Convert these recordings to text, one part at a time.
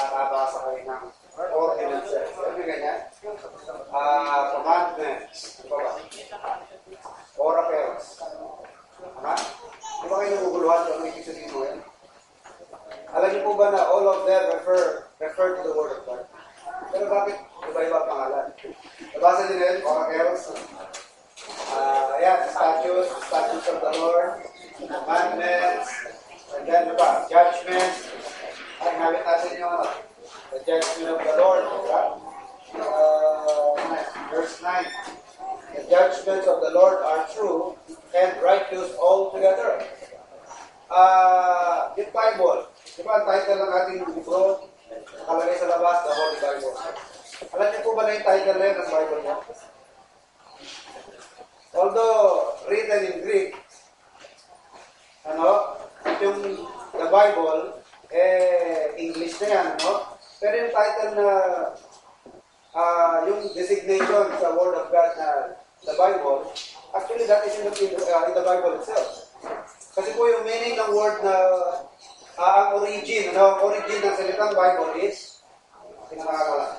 nakakabasa kayo ng ordinances. Sabi ganyan? Commandments. Ito ba? Oracles. Ano? Di ba kayo naguguluhan kung ano ibig sabihin mo yan? Alam niyo po ba na all of them refer to the Word of God? Pero bakit iba-iba pangalan? Nabasa din yun, oracles. Ayan, statutes of the Lord, commandments, and then judgments. Ay, nabit natin yung the judgment of the Lord. Verse 9. The judgments of the Lord are true and righteous altogether. Yung Bible, di ba ang title ng ating libro, nakalagay sa labas, the Holy Bible. Alam niyo po ba na yung title na yun ng Bible mo? Although written in Greek, yung the Bible, English na yan, Pero yung title na, yung designation sa Word of God na the Bible, actually that is in the Bible itself. Kasi po yung meaning ng word na, ang origin ng salitang Bible is, nakakala.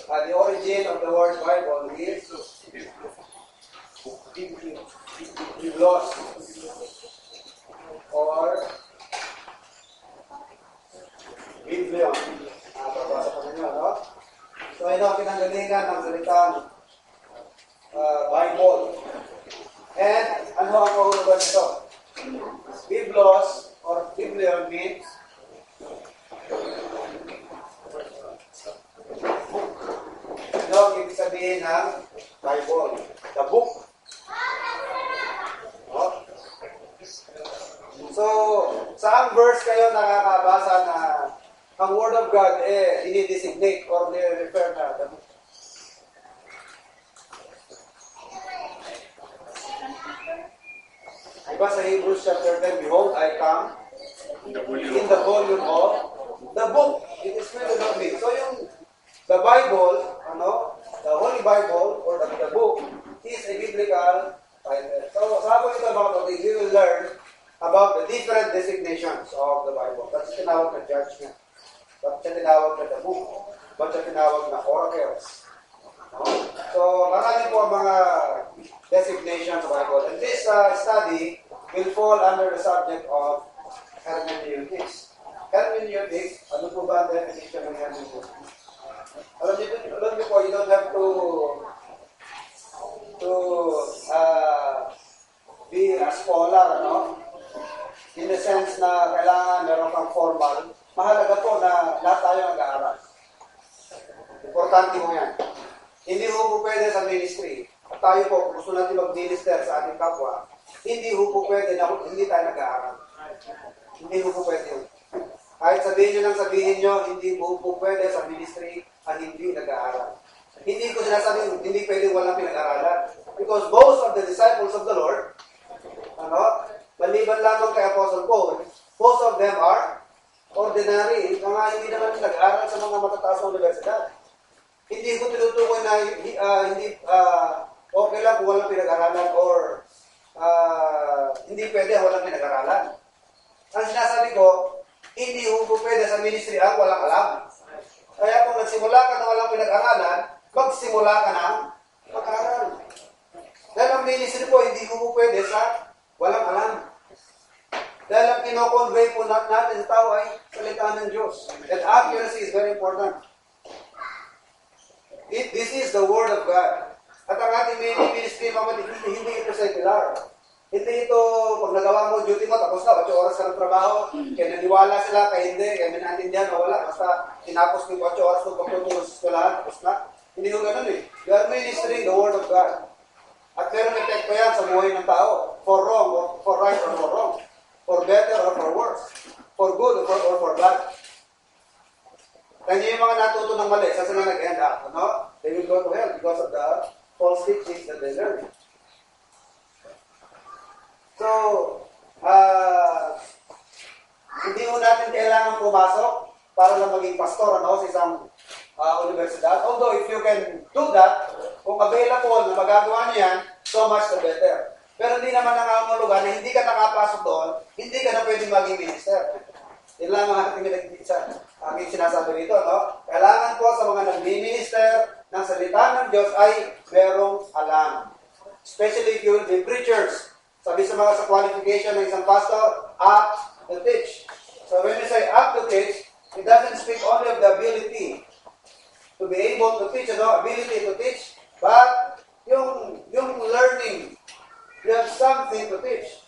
The origin of the word Bible is Biblos or Biblion. Babasa pa ninyo, So, ito ang pinanggalingan ng salitang Bible. And, ano ang kaulugan nito? Biblos or Biblion means ano ang ibig sabihin ng Bible? The book. So, saang verse kayo nakakabasa na ang Word of God dinidesignate or refer na the book? Diba sa Hebrews chapter 10, behold, I come in the volume of the book. It is written of me. So yung the Bible, the Holy Bible or the book is a biblical title. So sa hapon ito mga kapatid, we will learn about the different designations of the Bible. That's tinawag na judgment. That's tinawag na the book. That's tinawag na oracles. So marami po ang mga designations of the Bible. And this study will fall under the subject of hermeneutics. Hermeneutics, ano po ba ang definition ng hermeneutics? Alam niyo po, you don't have to be a scholar, in the sense na kailangan meron kang formal. Mahalaga po na lahat tayo nag-aaral. Importante mo yan. Hindi po pwede sa ministry. At tayo po, kung gusto natin mag-minister sa ating kapwa, hindi po pwede na hindi tayo nag-aaral. Hindi po pwede yun. Kahit sabihin nyo, hindi po pwede sa ministry at hindi nag-aaral. Hindi ko sinasabing, hindi pwede walang pinag-aaralan. Because most of the disciples of the Lord, maliban lamang kay Apostle Paul, most of them are ordinary. Mga hindi naman nag-aaral sa mga matataas na universidad. Hindi ko tinutukoy na okay lang kung walang pinag-aralan or hindi pwede walang pinag-aralan. Ang sinasabi ko, hindi po pwede sa ministry ang walang alam. Kaya kung nagsimula ka na walang pinag-aralan, magsimula ka ng mag-aral. Dahil ang ministry po, hindi po pwede sa walang alam. Dahil ang kino-convey po natin sa tao ay salita ng Diyos. And accuracy is very important. This is the Word of God. At ang ating ministry, hindi ito secular. Hindi ito, pag nagawa mo duty mo, tapos na, 8 oras ka ng trabaho, kaya naniwala sila, kaya hindi, kaya minaintindihan o wala. Basta tinapos mo 8 oras mo pagtutungo sa eskwelahan, tapos na. Hindi ko ganun eh. You are ministering the Word of God. At meron effect pa yan sa buhay ng tao. For wrong, or for right, or for wrong. For better, or for worse. For good, or for bad. Kaya yung mga natuto ng mali, saan sila nag-end up? They will go to hell because of the false teachings that they learn. So, hindi mo natin kailangan pumasok para lang maging pastor sa isang universidad. Although, if you can do that, kung available na magagawa niyo yan, so much the better. Pero hindi naman nangangulugan na hindi ka nakapasok doon, hindi ka na pwedeng maging minister. Yun lang ang ating pinag-iisa. Diyos ay merong alam. Especially if you will be preachers. Sabi sa mga sa qualification ng isang pastor, apt to teach. So when you say apt to teach, it doesn't speak only of the ability to be able to teach, ability to teach, but yung learning, you have something to teach.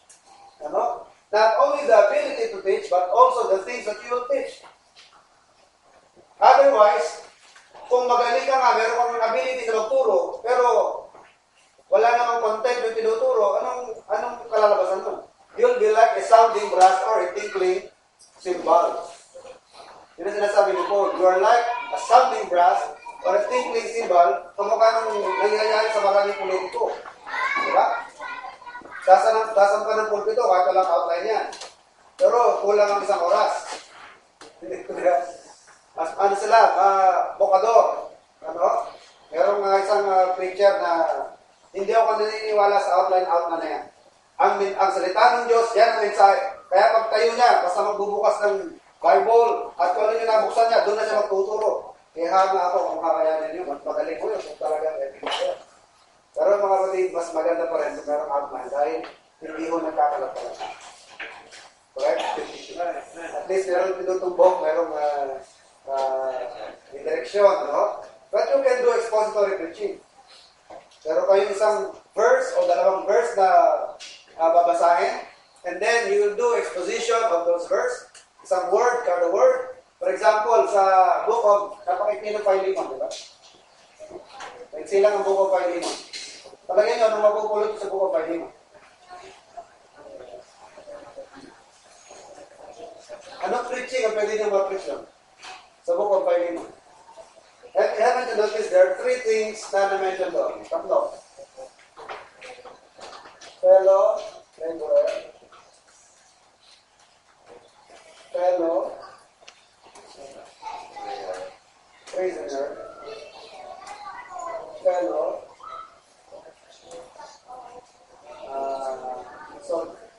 Not only the ability to teach, but also the things that you will teach. Otherwise, kung magaling ka nga, meron kang ability na magturo, pero wala namang content yung tinuturo, anong kalalabasan mo? You'll be like a sounding brass or a tinkling cymbal. Yun ang sinasabi ni Paul. You are like a sounding brass or a tinkling cymbal, kamukha nang nangyayari sa maraming politiko. Diba? Sasam ka ng pulpito, kahit walang outline yan. Pero kulang ang isang oras. Ano sila? Bokador. Merong isang preacher na hindi ako naniniwala sa outline na yan. Ang salita ng Diyos, yan ang mensahe. Kaya pag tayo niya, basta magbubukas ng Bible, at kung ano yung nabuksan niya, doon na siya magtuturo. Kaya hanga ako kung kakayanin yun. Magaling ko yun kung talagang epic. Pero mga kapatid, mas maganda pa rin kung merong outline dahil hindi ko nagkakalap-kalap. Correct? At least meron tinutumbok, merong direction, But you can do expository preaching. Pero kayo isang verse o dalawang verse na babasahin, and then you will do exposition of those verse, isang word, kada word. For example, sa book of, napakikino Philemon, di ba? Nagsilang ang book of Philemon. Talagyan nyo, anong mapupulot sa book of Philemon? Anong preaching ang pwede nyo ma-preach yun? Sa book of Philemon. Haven't you noticed there are three things na na-mention doon? Tatlo. Fellow, laborer, fellow, prisoner, fellow, soldier.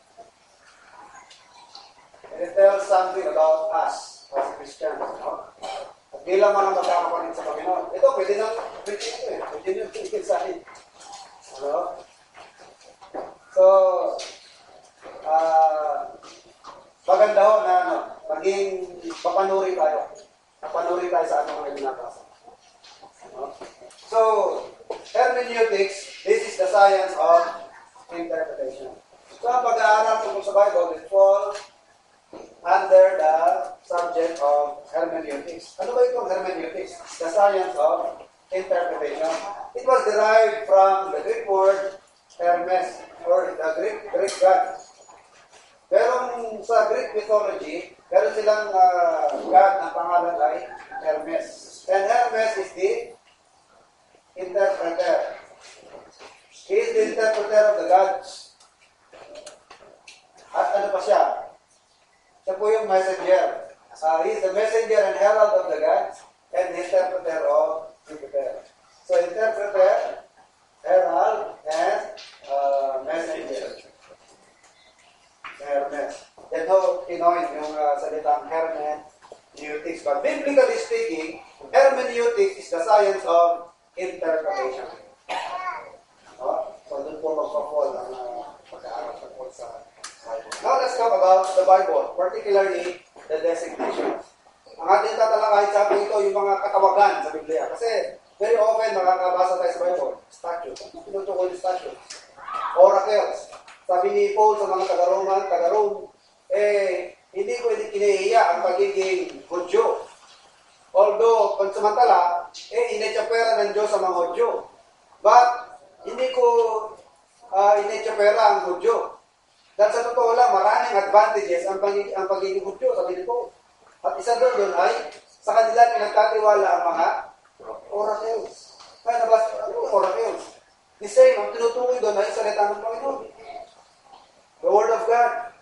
And it tells something about us as Christians, At bilang mga magkakapatid sa Panginoon. Ito, pwede nang preaching ito eh. Pwede nang preaching sa akin. So, maganda ho na maging papanuri tayo. Papanuri tayo sa anong mga binabasa. So, hermeneutics, this is the science of interpretation. So, ang pag-aaral tungkol sa Bible, it falls under the subject of hermeneutics. Ano ba itong hermeneutics? The science of interpretation. It was derived from the Greek word Hermes, or the Greek god. Pero sa Greek mythology, meron silang god na pangalan ay Hermes. And Hermes is the interpreter. He is the interpreter of the gods. At ano pa siya? Siya po yung messenger. He is the messenger and herald of the gods and the interpreter of Jupiter. So, interpreter, herald, and messenger. Hermes. Yan ho, kinoin yung salitang hermeneutics. But biblically speaking, hermeneutics is the science of interpretation. So, doon po magpa-fall ang pag-aaral tungkol sa Bible. Now, let's talk about the Bible, particularly the designations. Ang ating tatalakayin sa atin ito, yung mga katawagan sa Biblia. Kasi, very often, makakabasa tayo sa Bible. Statute. Ano tinutukol yung statute? Oracles. Sabi ni Paul sa mga taga-Rome, hindi ko kinahiya ang pagiging Hudyo. Although, pansamantala, inetsapera ng Diyos sa mga Hudyo. But, hindi ko inetsapera ang Hudyo. Dahil sa totoo lang, maraming advantages ang pagiging Hudyo, sabi ni Paul. At isa doon ay, sa kanila pinagkatiwala ang mga oracles. Kaya nabasa, oracles? The same, ang tinutukoy doon ay salita ng Panginoon. The Word of God.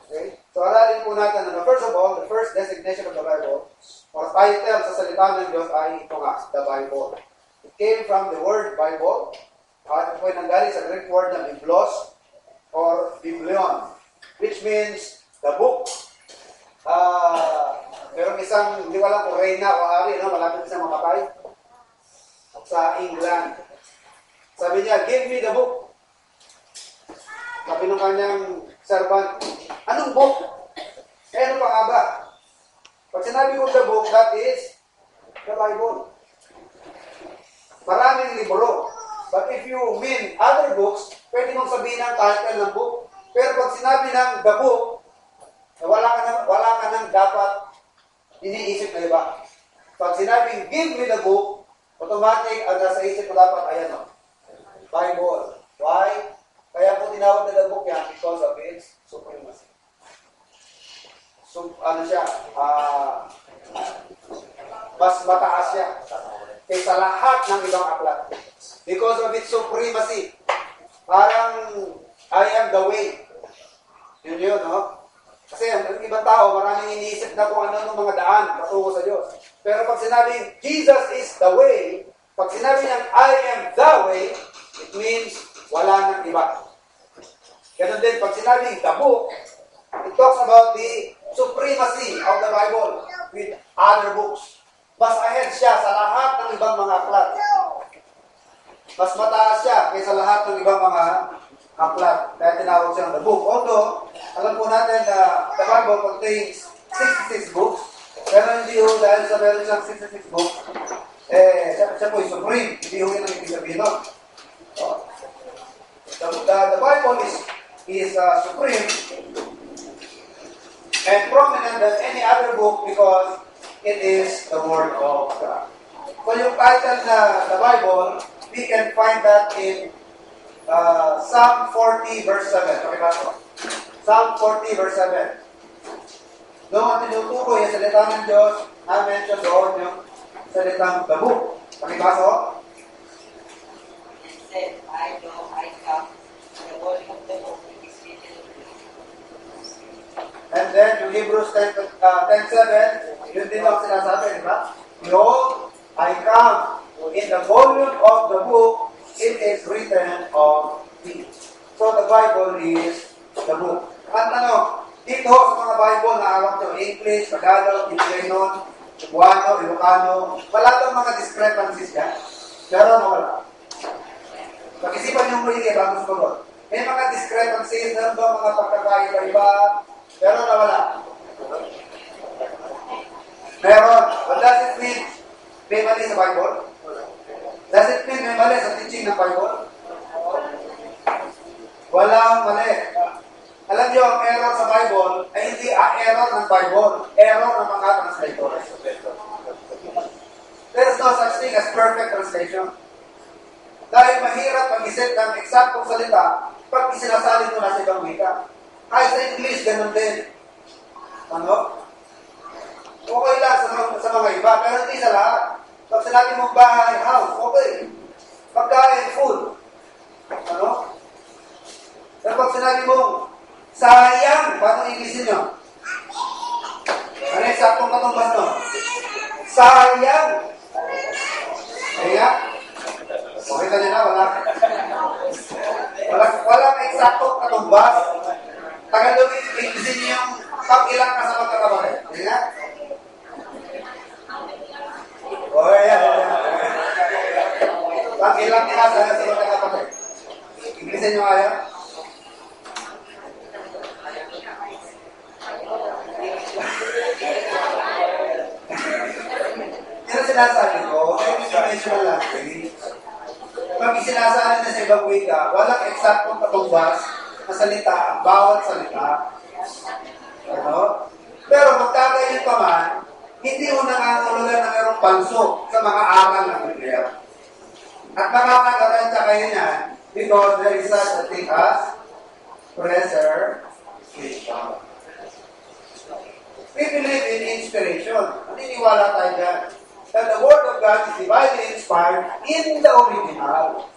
Okay? So, aralin po natin na first of all, the first designation of the Bible, or title sa salita ng Diyos ay ito nga, the Bible. It came from the word Bible, at ito po ay nanggaling sa Greek word na Biblos, or Biblion, which means the book. Merong isang, hindi ko alam kung reyna o ari, malapit isang mamatay. sa England. Sabi niya, give me the book. Sabi ng kanyang servant, anong book? Ano pa nga ba? Pag sinabi ko the book, that is the Bible. Maraming libro. But if you mean other books, pwede mong sabihin ang title ng book. Pero pag sinabi ng the book, wala ka nang dapat iniisip na iba. Pag sinabing give me the book, automatic ang nasa isip ko dapat, ayan o, Bible. Why? Kaya po tinawag na the book yan because of its supremacy. So, ano siya, mas mataas siya kaysa lahat ng ibang aklat. Because of its supremacy. Parang, I am the way. Yun, no? Kasi ang ibang tao, maraming iniisip na kung ano ng mga daan patungo sa Diyos. Pero pag sinabing, Jesus is the way, pag sinabi niyang, I am the way, it means, wala nang iba. Ganun din, pag sinabing, the book, it talks about the supremacy of the Bible with other books. Mas ahead siya sa lahat ng ibang mga aklat. Mas mataas siya kaysa lahat ng ibang mga aklat. Kaya tinawag siyang the book. Although, alam po natin na the Bible contains 66 books. Pero hindi ho, dahil sa meron siyang 66 books, siya po yung supreme. Hindi ho yun ang ibig sabihin nun. The Bible is supreme and prominent than any other book because it is the Word of God. So yung title na the Bible, we can find that in Psalm 40 verse 7. Okay ba ito? Psalm 40 verse 7. Doon ang tinutukoy yung salita ng Diyos, na-mention doon yung salitang the book. Pakibaso? It said, I know I come, the volume of the book is written. And then, yung Hebrews 10:7, yun din ang sinasabi, di ba? Behold, I come. In the volume of the book, it is written of me. So, the Bible is the book. At dito sa mga Bible na awak nyo, English, Tagalog, Ilocano, Cebuano, Ilocano, wala itong mga discrepancies yan. Pero wala. Pag-isipan nyo muli bago sumunod. May mga discrepancies, meron ba mga pagkakaiba-iba, pero wala. Meron. What does it mean? May mali sa Bible? Does it mean may mali sa teaching ng Bible? Walang mali. Alam niyo, ang error sa Bible ay hindi error ng Bible. Error ng mga translators. There is no such thing as perfect translation. Dahil mahirap mag-isip ng eksaktong salita pag isinasalin mo na sa ibang wika. Kahit sa English, ganun din. Okay lang sa mga iba, pero hindi sa lahat. Pag sinabi mong bahay, house, okay. Pagkain, food. Pero pag sinabi mong sayang, paano Inglesin nyo? Ano yung saktong katumbas no? Sayang. Kaya, makita nyo na, walang eksaktong katumbas. Tagalog, Inglesin nyo yung pag-ilang ka sa magkakabagay. Kaya, pag-ilang ka sa magkakabagay. Inglesin nyo kaya? Pero sinasabi ko, ay informational language. Pag isinasabi na sa ibang wika, walang eksaktong katumbas na salita ang bawat salita. Pero magkakayin pa man, hindi mo nangangulugan na mayroong panso sa mga aral ng Biblia. At makakagaransya kayo niyan because there is such a thing as preservation. We believe in inspiration. Naniniwala tayo dyan. That the Word of God is divinely inspired in the original.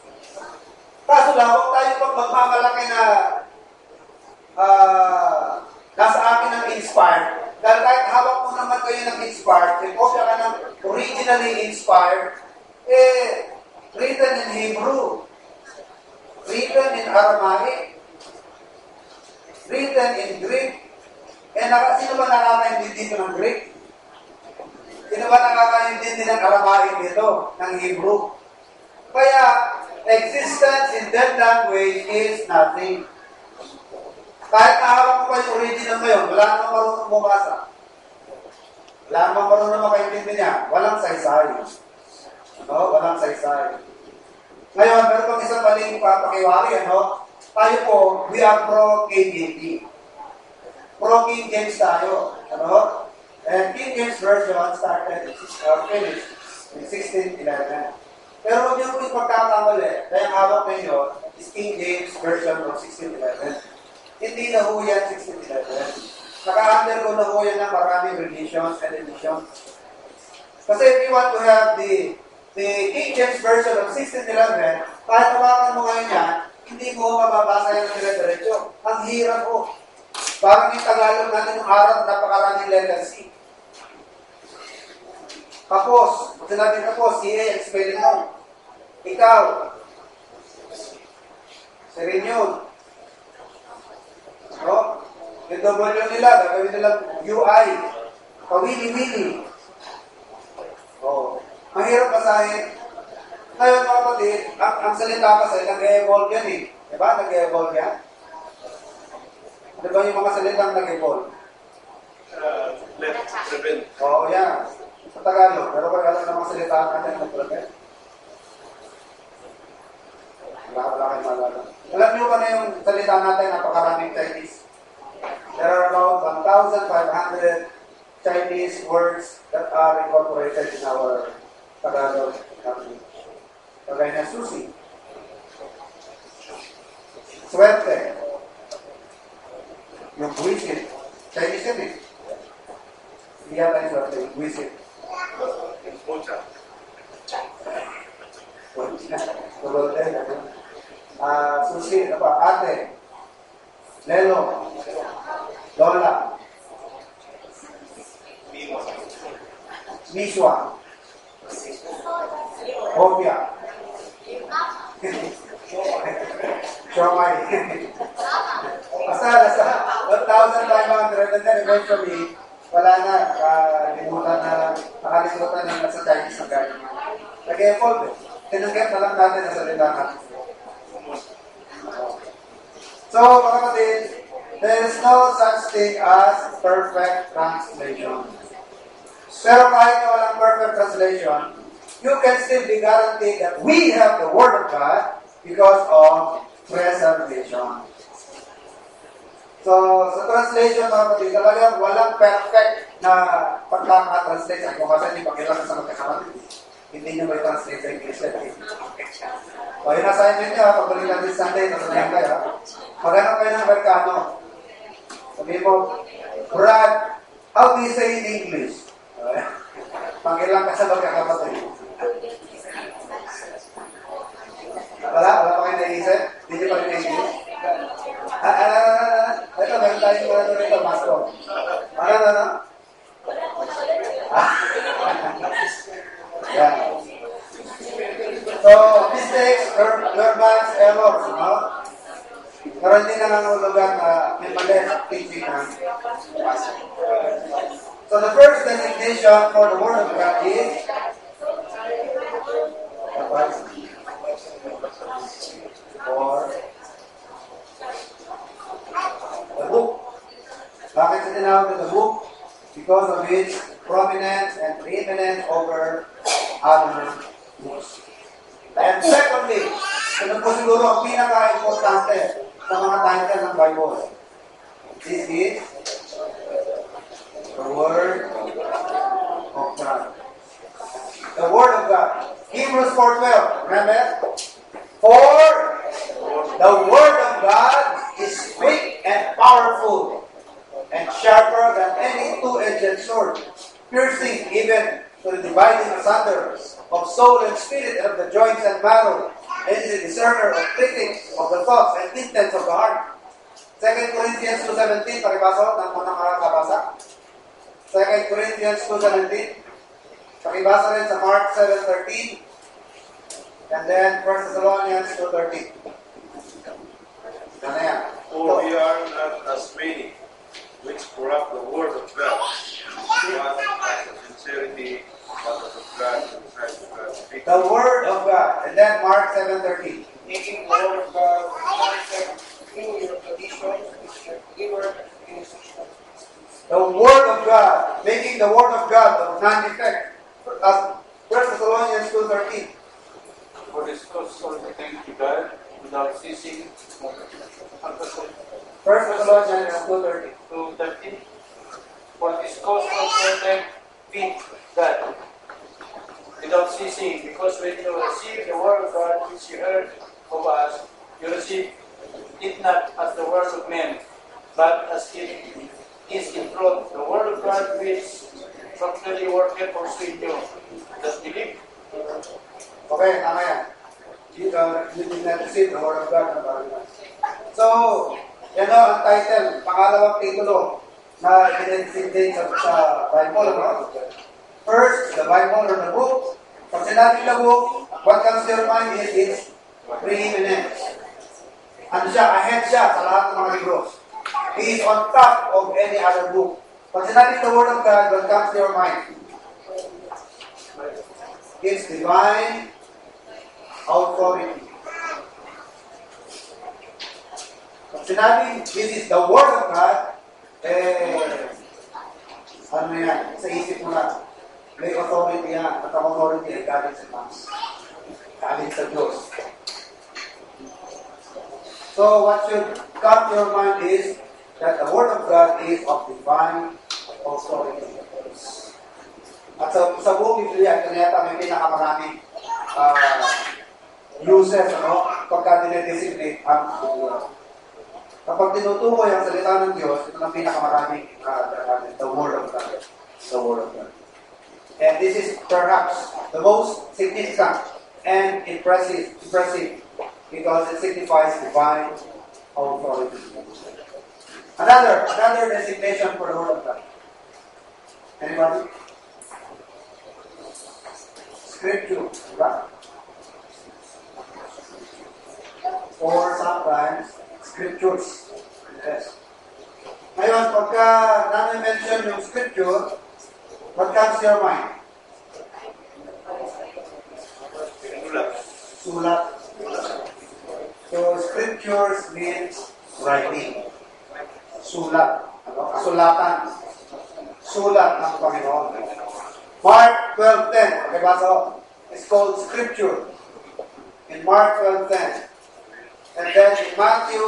Kaso lang, huwag tayo pag magmamalaki na nasa akin ang inspired. Dahil kahit hawak mo naman kayo ng inspired, if kopya ka ng originally inspired, written in Hebrew, written in Aramaic, written in Greek. Sino ba nakakaintindi dito ng Greek? Sino ba nakakaintindi ng Aramaic dito? Ng Hebrew? Kaya, existence in that language is nothing. Kahit nahawak mo pa yung original ngayon, wala namang marunong bumasa. Wala namang marunong makaintindi niya. Walang saysay. No? Walang saysay. Ngayon, meron pang isang maling papakiwari, ano? Tayo po, we are pro-KJP. Pro-King James tayo. Ano? And King James Version started finished in 1611. Pero huwag niyo po yung pagkakamali. Kaya hawak ninyo is King James Version of 1611. Hindi na ho yan 1611. Naka-undergo na ho yan ng maraming revisions and editions. Kasi if you want to have the King James Version of 1611, kahit hawakan mo ngayon yan, hindi mo mababasa yan ng dire-diretso. Ang hirap ho. Parang yung Tagalog natin ng Arab, napakaraming letter C. Kapos. Kung sinabi kapos, C-A, spelling mo. Ikaw. Serenion. No? Yung W nila, gagawin nilang UI. Kawili-wili. Oh. Mahirap basahin. Ngayon mga kapatid, ang salita kasi, nag-evolve yan eh. Diba? Nag-evolve yan. Diba yung mga salitang nag-evolve? Prevent. Oo, yan. Sa Tagalog, pero kung alam ng mga salita natin nag-prevent. Wala kayo malala. Alam niyo ba na yung salita natin, napakaraming Chinese? There are about 1,500 Chinese words that are incorporated in our Tagalog language. Kagaya na susi. Swerte. Yung buwisit. Chinese yun eh. Hindi yata yung swerte, yung buwisit. Mucha. Susi, ano ba? Ate. Lelo. Lola. Miswa. Hopia. Siomay. Basta 1,500 and then eventually wala na, nakalimutan na nasa Chinese na gano'n. Nag-evolve eh. Tinanggap na lang natin na salita natin. So, mga kapatid, there is no such thing as perfect translation. Pero kahit na walang perfect translation, you can still be guaranteed that we have the Word of God because of preservation. So, sa translation, mga kapatid, talagang walang perfect na pagkaka-translate. Kung kasi hindi pakilala sa magkakamatid, hindi nyo may translate sa English. O, yun assignment nyo, pagbalik natin Sunday, nasabihin kayo. Maghanap kayo ng Amerikano. Sabihin mo, Brad, how do you say in English? Pangilang ka sa magkakamatid. Wala pa kayo naisip? Hindi nyo pa rin naisip? Ito, meron tayong mga rito, Masko. Ano? Yeah. So, mistakes, verbals, errors, no? Pero hindi na nangulugan na may mali at teaching na. So, the first designation for the Word of God is or the book. Bakit sa tinawag na the book? Because of its prominence and preeminence over other books. And secondly, ito po siguro ang pinaka-importante sa mga title ng Bible. This is the Word of God. The Word of God. Hebrews 4:12. Remember? For the Word of God is quick and powerful and sharper than any two-edged sword, piercing even to the dividing asunder of soul and spirit and of the joints and marrow, and is a discerner of thinking of the thoughts and intents of the heart. 2 Corinthians 2:17, pakibasa ng mga nakakabasa. 2 Corinthians 2:17. Pakibasa rin sa Mark 7:13. And then 1 Thessalonians 2:13. Ano yan? For we are not as many which corrupt the word of God, but as of sincerity, but as of God, and as of God. The Word of God. And then Mark 7:13. Making the word of God manifest through your traditions, which you delivered in instruction. The Word of God, making the Word of God of non-effect. As 1 Thessalonians 2:13. For this cause all the thanks to God without ceasing. 1 Thessalonians 2:13. 2:13. For this cause also thanks be God without ceasing, because when you receive the word of God which you heard of us, you receive it not as the word of men, but as it is in truth, the word of God which practically worketh also in you that believe. Okay, tama yan. You did not receive the Word of God. So, yan o ang title, pangalawang titulo na dinedesignate sa Bible. No? First, the Bible or the book. Pag sinabing the book, what comes to your mind is its preeminence. Ano siya? Ahead siya sa lahat ng mga libros. He is on top of any other book. Pag sinabing the Word of God, what comes to your mind? It's divine authority. Pag sinabing this is the Word of God, ano yan? Sa isip mo na, may authority yan. At ang authority ay galing sa Diyos. Galing sa Diyos. So what should come to your mind is that the Word of God is of divine authority. At sa buong Biblia, ito na yata may pinakamaraming uses, pagka dinedesignate ang Biblia. Kapag tinutukoy ang salita ng Diyos, ito ang pinakamaraming the Word of God. The Word of God. And this is perhaps the most significant and impressive because it signifies divine authority. Another designation for the Word of God. Anybody? Scripture, right? Or sometimes scriptures. Yes. Ngayon, pagka namin mention yung scripture, what comes to your mind? Sulat. So, scriptures means writing. Sulat. Kasulatan. Sulat ng Panginoon. Mark 12:10. Okay ba? So, it's called scripture. In Mark 12:10. And then in Matthew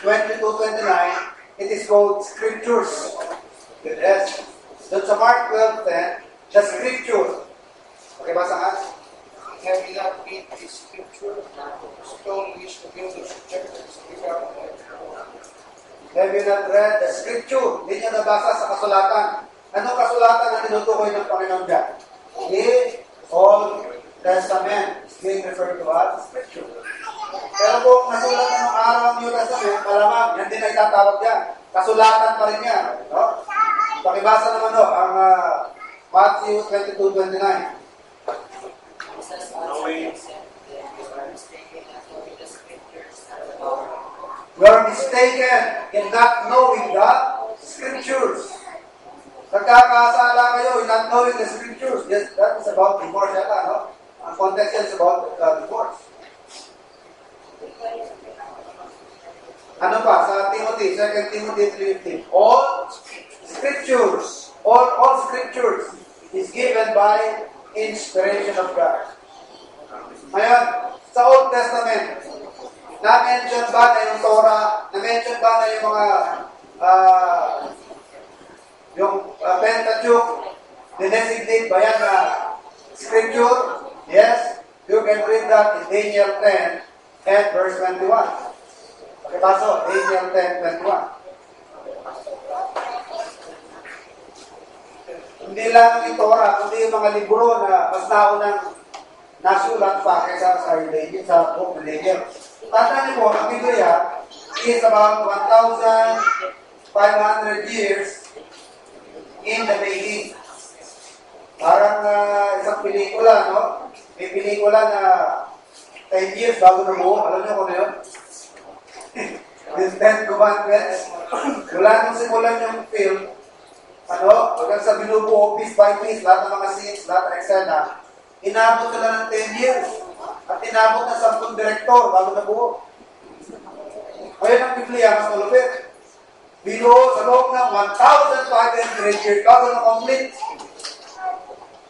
22:29, it is called scriptures. With S. Doon sa Mark 12:10, the scripture. Okay ba saan? Have you not read this scripture? Stone which the builders rejected is become Have you not read the scripture? Hindi nyo nabasa sa kasulatan. Anong kasulatan na tinutukoy ng Panginoon dyan? The Old Testament is being referred to as scripture. Pero kung nasulat ng araw ang New Testament, malamang, yan din ay tatawag dyan. Kasulatan pa rin yan. No? Pakibasa naman ang Matthew 22:29. You are mistaken in not knowing the scriptures. Nagkakasala kayo in not knowing the scriptures. Yes, that is about divorce yata, no? Ang context is about divorce. Ano pa? Sa Timothy, 2 Timothy 3:15. All scriptures is given by inspiration of God. Ngayon, sa Old Testament, na-mention ba na yung Torah? Na-mention ba na yung mga Pentateuch? Dinesignate ba yan na scripture? Yes. You can read that in Daniel 10 and verse 21. Pakipaso, Daniel 10:21. Hindi lang yung Torah, kundi yung mga libro na mas naunang nasulat pa kaysa sa book ng Daniel. Tandaan niyo po, ang Biblia is about 1,500 years in the making. Parang isang pelikula, no? May pelikula na 10 years bago nabuo. Alam niyo kung ano yun? Yung 10 Commandments. Wala nung simulan yung film, hanggang sa binubuo piece by piece, lahat ng mga scenes, lahat ng eksena, inabot sila ng 10 years. at inabot na 10 direktor bago nabuo. Ngayon ang Biblia, mas malupit. Binuo sa loob ng 1,500 years bago na-complete.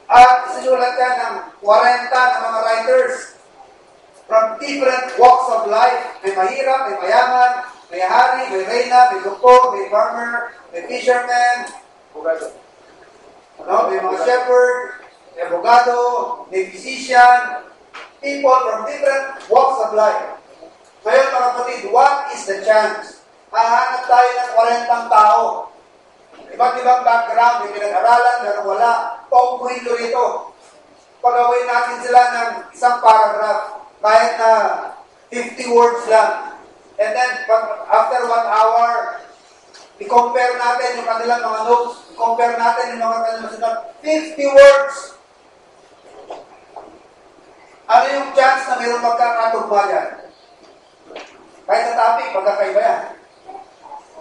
At sinulat yan ng 40 na mga writers from different walks of life. May mahirap, may mayaman, may hari, may reyna, may doktor, may farmer, may fisherman, may mga shepherd, may abogado, may physician, people from different walks of life. Ngayon mga kapatid, what is the chance? Hahanap tayo ng 40 tao. Iba't ibang background, may pinag-aralan, pero wala. Paupuhin rito. Pagawin natin sila ng isang paragraph, kahit na 50 words lang. And then, after 1 hour, i-compare natin yung kanilang mga notes, i-compare natin yung mga kanilang sinabi. 50 words! Ano yung chance na mayroong magkakatugma yan? Kahit sa topic, magkakaiba yan.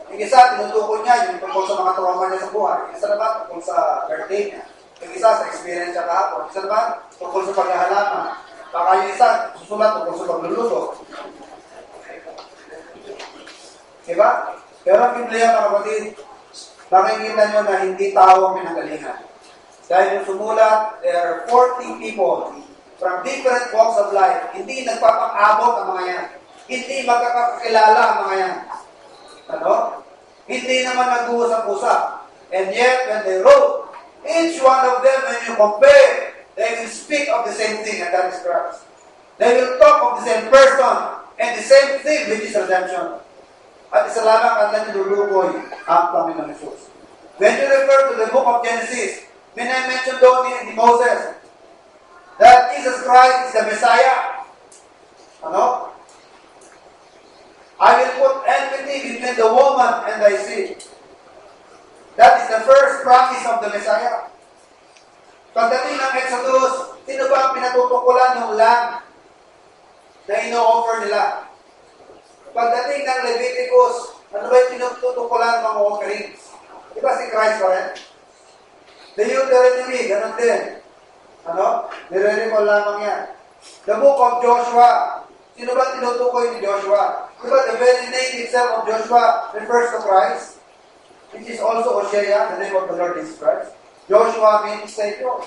Yung isa, tinutukol niya yung tungkol sa mga trauma niya sa buhay. Yung isa naman, tungkol sa birthday niya. Yung isa, sa experience niya kahapon. Yung isa naman, tungkol sa paghahalaman. Baka yung isa, susulat tungkol sa pagluluto. Diba? Pero ang Biblia, mga kapatid, makikita nyo na hindi tao ang pinagalingan. Dahil yung sumulat, there are 40 people from different walks of life. Hindi nagpapang-abot ang mga yan. Hindi magkakakilala ang mga yan. Ano? Hindi naman nag-uusap-usap. And yet, when they wrote, each one of them, when you compare, they will speak of the same thing, and that is Christ. They will talk of the same person, and the same thing, which is redemption. At isa lamang ang nanilulukoy ang Panginoon Jesus. When you refer to the book of Genesis, may na-mention doon ni Moses that Jesus Christ is the Messiah. Ano? I will put enmity between the woman and thy seed. That is the first promise of the Messiah. Pagdating ng Exodus, sino ba ang pinatutukulan ng lamb na ino-offer nila? Pagdating ng Leviticus, ano ba yung pinututukulan ng mga offerings? Di ba si Christ pa rin? The Deuteronomy, ganun din. Ano? Nire-recall lamang yan. The book of Joshua, sino ba tinutukoy ni Joshua? Di ba the very name itself of Joshua refers to Christ? Which is also Hosea, the name of the Lord Jesus Christ. Joshua means Savior.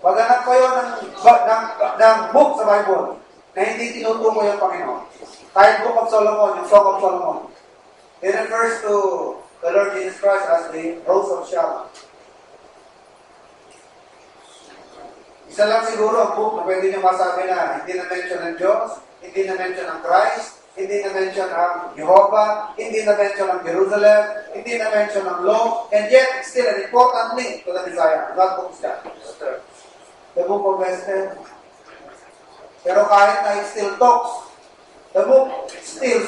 Paghanap kayo ng book sa Bible na hindi tinutukoy ang Panginoon. Kahit Book of Solomon, yung Song of Solomon, it refers to the Lord Jesus Christ as the Rose of Sharon. Isa lang siguro ang book na pwede nyo masabi na hindi na-mention ng Diyos, hindi na-mention ng Christ, hindi na-mention ang Jehovah, hindi na-mention ang Jerusalem, hindi na-mention ang law, and yet it's still an important link to the Messiah. What book is that? The book of Esther. Pero kahit na it still talks, the book still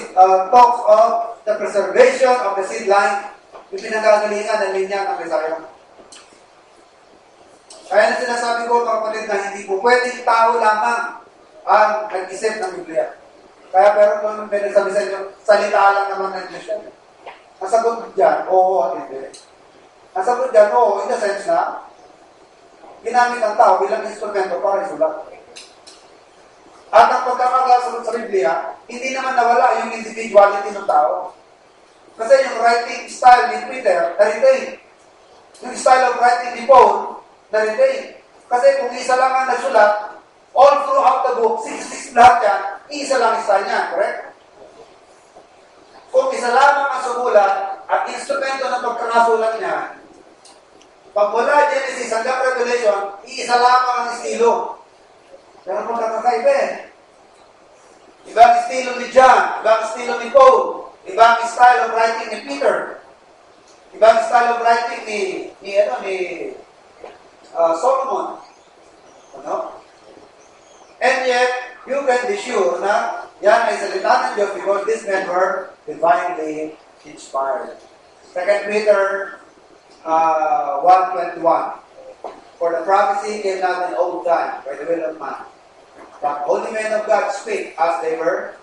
talks of the preservation of the seed line, yung pinanggagalingan ng linya ng Messiah. Kaya na sinasabi ko, mga kapatid, na hindi po pwedeng tao lamang ang nag-isip ng Biblia. Kaya pero kung may nagsabi sa inyo, salita lang naman ng Diyos yan. Ang sagot dyan, oo at hindi. Ang sagot dyan, oo, in the sense na, ginamit ang tao bilang instrumento para isulat. At ang pagkakagasunod sa Biblia, hindi naman nawala yung individuality ng tao. Kasi yung writing style ni Peter, na-retain. Yung style of writing ni Paul, na-retain. Kasi kung isa lang ang nagsulat, all throughout the book, 66 lahat yan, isa lang style niya, correct? Kung isa lamang ang sumulat at instrumento ng pagkakasulat niya, pag mula Genesis hanggang Revelation, isa lamang ang estilo. Pero kung kakakaiba eh. Iba ang estilo ni John, iba ang estilo ni Paul, iba ang style of writing ni Peter, iba ang style of writing ni Solomon. Ano? And yet, you can be sure na yan ay salita ng Diyos because these men were divinely inspired. 2 Peter 1:21. For the prophecy came not in old time by the will of man, but holy men of God speak as they were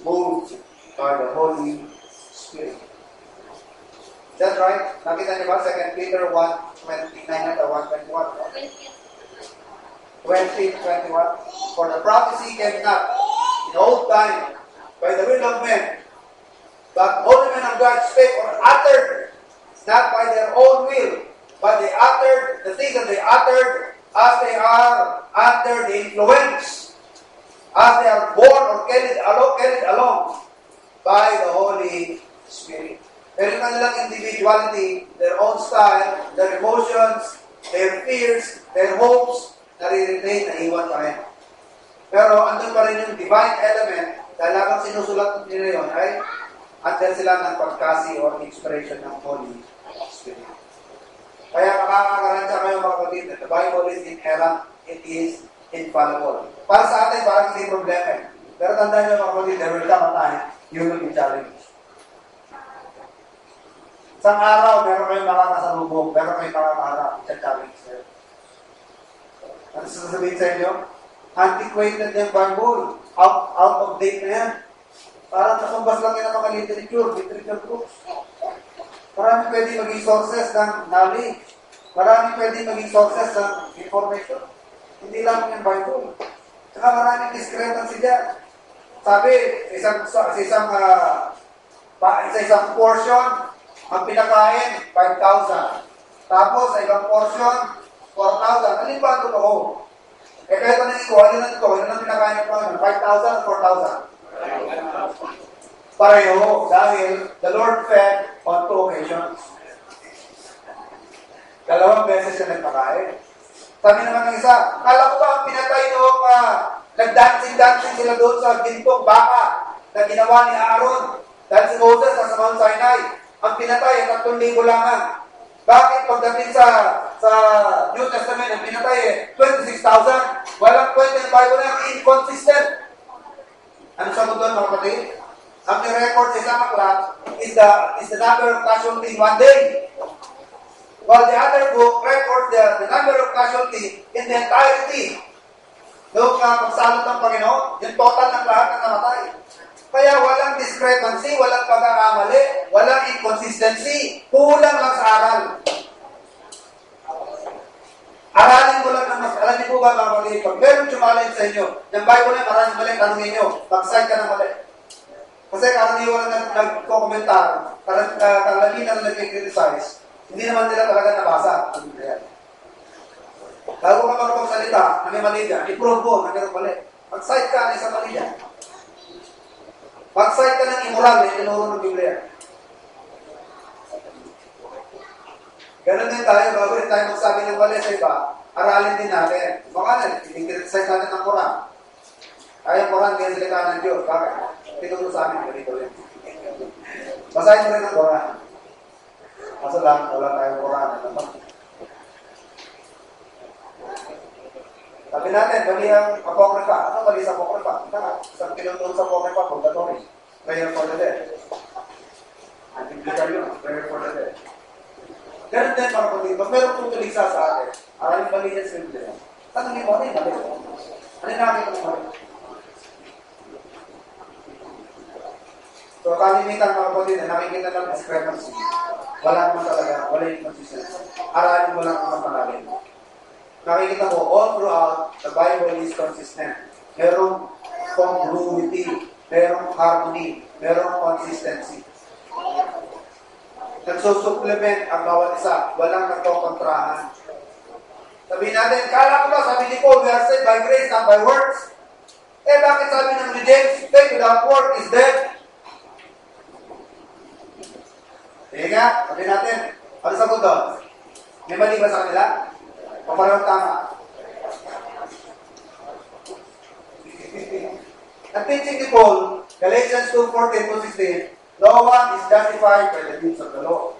moved by the Holy Spirit. Is that right? Nakita niyo ba? 2 Peter 1:29 at 1:21. 20:21. For the prophecy came not in old time by the will of men, but holy men of God spake or uttered, not by their own will, but they uttered the things that they uttered as they are under the influence, as they are born or carried along by the Holy Spirit. Meron kanilang individuality, their own style, their emotions, their fears, their hopes, nare-retain, naiwan pa rin. Pero andun pa rin yung divine element, dahil habang sinusulat nila yun ay andun sila ng pagkasi or inspiration ng Holy Spirit. Kaya makakakaransya kayo mga kapatid na the Bible is inerrant, it is infallible. Para sa atin, parang hindi problema eh. Pero tandaan nyo mga kapatid, there will come a time, you will be challenged. Isang araw, meron kayong makakasalubong, meron kayong makakaharap, challenge sir. Ano sasabihin sa inyo? Antiquated yung Bible. Out of date na yan. Parang nakambas lang yan ang mga literature books. Marami pwede maging sources ng knowledge. Marami pwede maging sources ng information. Hindi lang yung Bible. Saka maraming discrepancy dyan. Sabi, sa isang portion, ang pinakain, 5,000. Tapos, sa ibang portion, 4,000. Alin ba ang totoo? Eh, kaya tanongin ko, alin ang pinakain ng Panginoon? 5,000 o 4,000? Pareho, dahil the Lord fed on 2 occasions. 2 beses siya nagpakain. Sabi naman ng isa, kala ko ba ang pinatay noong nag-dancing sila doon sa gintong baka na ginawa ni Aaron dahil si Moses sa Mount Sinai. Ang pinatay ay 3,000 langan. Bakit pagdating sa New Testament, ang pinatay ay 26,000? Walang kwenta yung Bible na inconsistent. Ano sagot doon mga kapatid? Ang record sa isang aklat is the number of casualty in one day. While the other book records the number of casualty in the entirety. Noong pagsalot ng Panginoon, yung total ng lahat ng namatay. Kaya walang discrepancy, walang pagkakamali, walang inconsistency. Kulang lang sa aral. Aralin mo lang ng mas. Alam niyo po ba mga kapatid, pag meron challenge sa inyo, yung Bible na maraming mali, tanongin nyo, mag-cite ka ng mali. Kasi karaniwan na nagko-komentar, karamihan na nag-criticize, hindi naman nila talaga nabasa. Bago ka magpagsalita na may mali dyan, i-prove mo na meron mali. Mag-cite ka na isang mali dyan. Mag-cite ka ng immoral na tinuro ng Biblia. Ganun din tayo, bago rin tayo magsabi ng mali sa iba, aralin din natin. Baka na, i-criticize natin ng Quran. Kaya Quran, hindi ang salita ng Diyos. Bakit? Tinuro sa amin, ganito rin. Basahin mo rin ang Quran. Kaso lang, wala tayong Quran. Sabi natin, mali ang apocrypha. Ano mali sa apocrypha? Isang tinuturo sa apocrypha, purgatory. Prayer for the dead. Antibigal yun, prayer for the dead. Ganun din para kapatid. Pag meron tutulisa sa atin, aralin mali yan sa Biblia. Tanongin mo, ano yung mali? Ano yung nakikita mo mali? So, kalimitan mga kapatid na nakikita ng discrepancy. Wala naman talaga, wala yung consistency. Aralin mo lang ang malalim. Nakikita mo, all throughout, the Bible is consistent. Merong congruity, merong harmony, merong consistency. Nagsusupplement ang bawat isa, walang nagkokontrahan. Sabihin natin, kala ko ba, sabi ni Paul, we are saved by grace, not by works. Eh, bakit sabi ng James, faith without work is dead? Sige nga, sabi natin, ano sa mundo? May mali ba sa kanila? O parang tama? Ang teaching ni Paul, Galatians 2:14-16, no one is justified by the deeds of the law.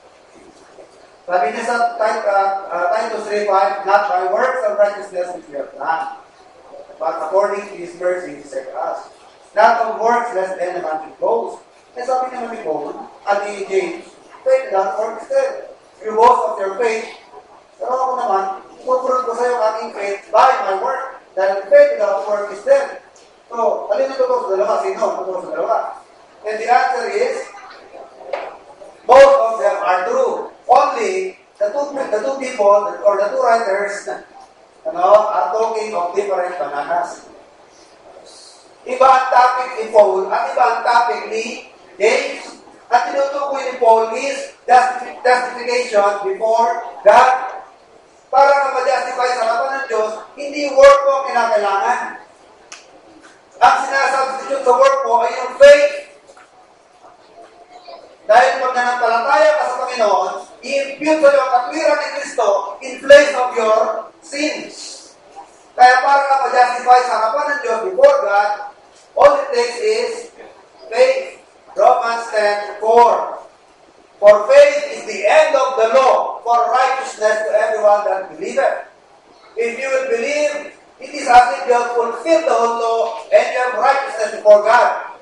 Sabi niya sa Titus 3:5, not by works of righteousness which we have done, but according to His mercy He saved us. Not of works lest any man should boast. Eh sabi naman ni Paul, at ni James, faith without works dead. You boast of your faith, pero ako naman, pupurot ko sa iyo ang aking faith by my work. Dahil faith without work is dead. So, alin ang totoo sa dalawa? Sino ang totoo sa dalawa? And the answer is, both of them are true. Only the two people, or the two writers, are talking of different bananas. Iba ang topic ni Paul at iba ang topic ni James. At tinutukoy ni Paul is justification before God. Para na ma-justify sa harapan ng Diyos, hindi work mo ang kinakailangan. Ang sinasubstitute sa work mo ay yung faith. Dahil pag nanampalataya ka sa Panginoon, i-impute sa iyo ang katwiran ni Kristo in place of your sins. Kaya para ka ma-justify sa harapan ng Diyos before God, all it takes is faith. Romans 10:4. For faith is the end of the law for righteousness to everyone that believeth. If you will believe, it is as if you have fulfilled the whole law and you have righteousness before God.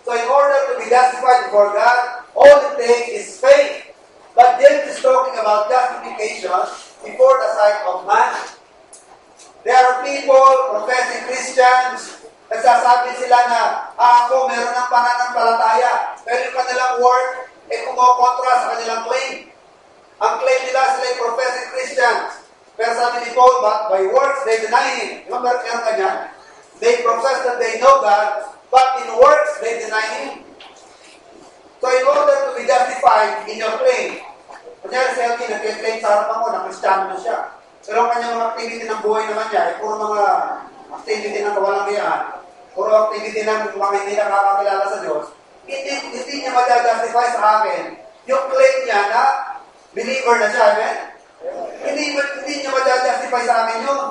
So in order to be justified before God, all it takes is faith. But James is talking about justification before the sight of man. There are people, professing Christians, nagsasabi sila na, ako meron ng pananampalataya, pero yung kanilang word, kumokontra sa kanilang claim. Ang claim nila sila yung professing Christians. Pero sabi ni Paul, but by works they deny Him. Diba meron kanya? They profess that they know God, but in works they deny Him. So in order to be justified in your claim, kunyari si Elkin, nag-claim sa harapan mo na Kristiyano na siya. Pero ang kanyang mga activity ng buhay naman niya, puro mga activity ng kawalang-iyaan, puro activity ng mga hindi nakakakilala sa Diyos, hindi niya ma-justify sa akin yung claim niya na believer na siya, amen? Hindi niya ma-justify sa akin yun.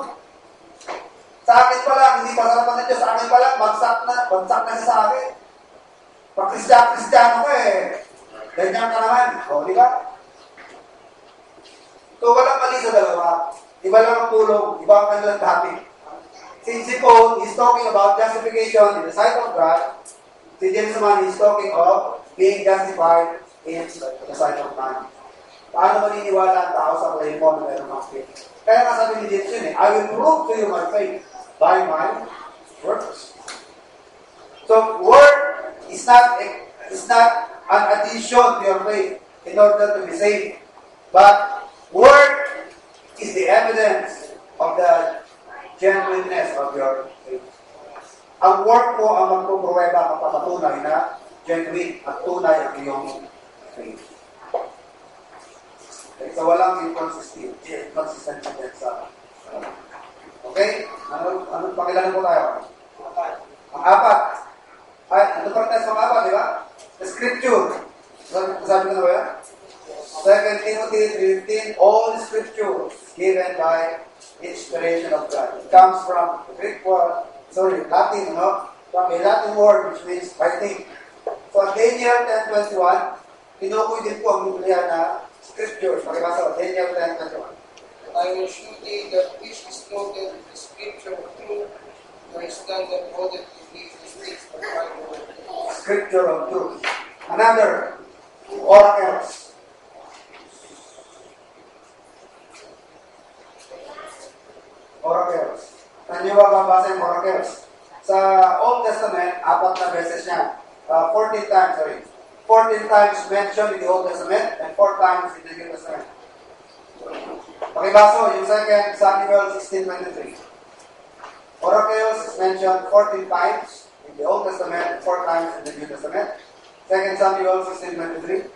Sa akin pa lang, hindi pa sa harapan ng Diyos, sa akin pa lang, bagsak na siya sa akin. Pag Kristiyano ko ganyan ka naman. O, di ba? So, walang mali sa dalawa. Iba lang ang tulong, iba ang kanilang topic. Si Paul is talking about justification in the sight of God. Si James naman is talking of being justified in the sight of man. Paano maniniwala ang tao sa claim mo na meron ng faith? Kaya nga sabi ni James yun I will prove to you my faith by my works. So, word is not an addition to your faith in order to be saved. But word is the evidence of the genuineness of your faith. Ang work mo ang magpupruweba, magpapatunay na genuine at tunay ang iyong faith. So walang inconsistency din sa okay? Ano pakilala po tayo? Ang apat. Ay, ano pa rin sa mga apat, di ba? The scripture. Sabi ko na ba yan? 2 Timothy 3:15, all scripture given by inspiration of God. It comes from Latin, no? From a Latin word which means writing. So, Daniel 10:21, tinukoy din po ang Biblia na scripture. Pakibasa, Daniel 10:21. I will show thee that which is noted in the scripture of truth, there is none that holdeth to be the streets of the Bible. Scripture of truth. Another, oracles. Oracles. Saan nyo ba babasa yung oracles? Sa Old Testament, 4 na beses niya. 14 times mentioned in the Old Testament and 4 times in the New Testament. Pakibaso, yung 2 Samuel 16:23. Oracles is mentioned 14 times in the Old Testament and 4 times in the New Testament. 2 Samuel 16:23.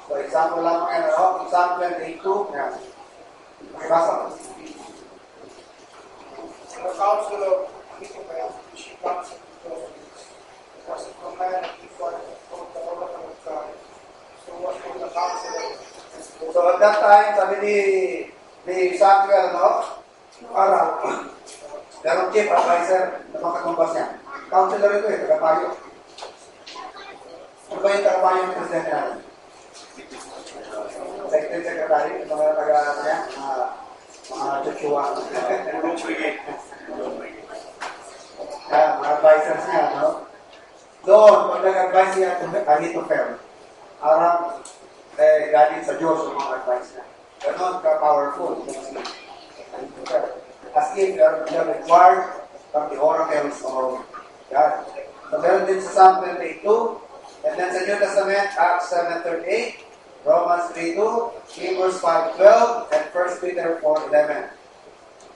So, example lang mga Psalm 28:2. Yan. Pakibaso. The counsel of Ahithophel, she comes into those was a command before the oracle of God. So what was the counsel of So at that time, sabi ni Samuel, merong chief advisor na makatumbas niya. Counselor ito tagapayo. Ano ba yung tagapayo ng presidente natin? Secretary, mga mga chuchuwa. Mga advisors niya, no? Doon, pag nag-advise niya, Ahithophel, arang galing sa Diyos yung mga advice niya. Ganon ka-powerful. As if you're required from the oracles of God. So, meron din sa Psalm 28:2, and then sa New Testament, Acts 7:38, Romans 3:2, Hebrews 5:12, and 1 Peter 4:11.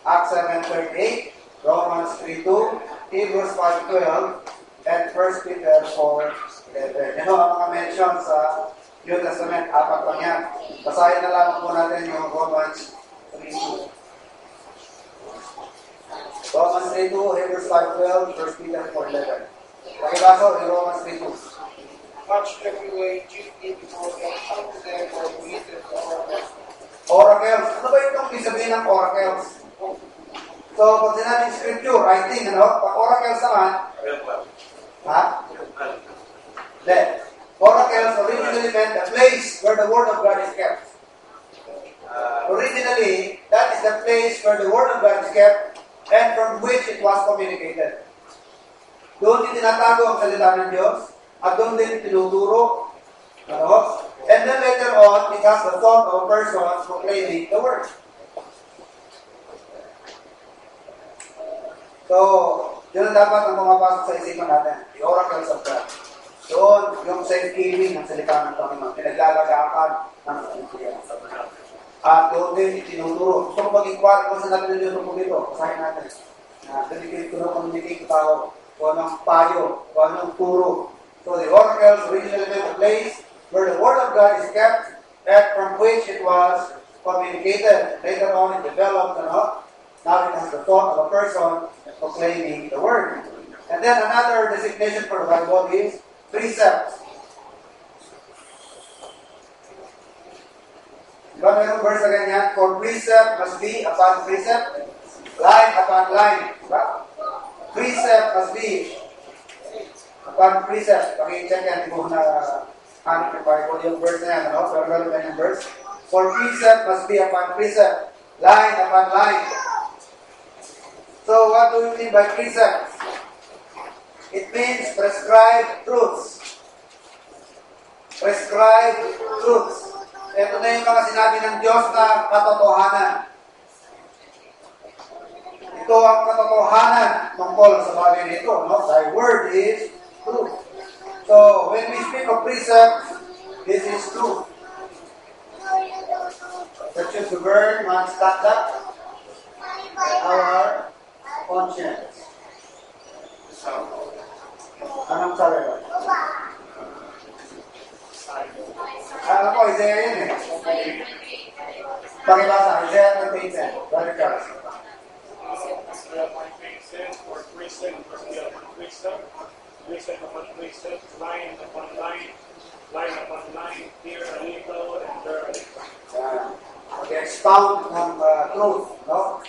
Acts 7:38, Romans 3:2, Hebrews 5:12, and 1 Peter 4:11. Yan ang mga mention sa New Testament. Apat lang yan. Basahin na lamang po natin yung Romans 3:2. Romans 3:2, Hebrews 5:12, 1 Peter 4:11. Pakibaso yung Romans 3:2. Much every way, chiefly before them, come to them were created the oracles. Oracles. Ano ba itong ibig sabihin ng oracles? So, pag sinabing scripture, writing, ano? Pag oracles naman, ha? Then, oracles originally meant the place where the word of God is kept. Originally, that is the place where the word of God is kept and from which it was communicated. Doon din tinatago ang salita ng Diyos at doon din tinuturo. Ano? And then later on, it has the thought of a person proclaiming the word. So, yun ang dapat ang pumapasok sa isipan natin. The oracles of God. Doon, yung safekeeping ng salita ng Panginoon. Pinaglalagakan ng salita. At doon din itinuturo. Gusto ko mag-inquire kung saan natin yung tungkol dito. Pasahin natin. Dedicate ko na communicate ko tao. Kung anong payo. Kung anong turo. So, the oracles originally meant a place where the word of God is kept and from which it was communicated. Later on, it developed, now it has the thought of a person proclaiming the word. And then another designation for the Bible is precepts. Diba mayroong verse na ganyan? For precept must be upon precept, line upon line. Diba? Precept must be upon precept. Paki-check yan, hindi mo na hanap yung Bible yung verse na yan, pero relevant yung verse. For precept must be upon precept, line upon line. So, what do you mean by precept? It means prescribed truths. Prescribed truths. Ito na yung mga sinabi ng Diyos na katotohanan. Ito ang katotohanan tungkol sa bagay nito. Thy word is truth. So, when we speak of precept, this is truth. That should govern one's conduct and our conscience. Anong sabi ba? Alam ko, Isaiah yun eh. Pakibasa, Isaiah 28:10. Brother Charles. For precept must be upon precept, precept upon precept, line upon line, line upon line, here a little and there a little. Mag-expound ng truth, no?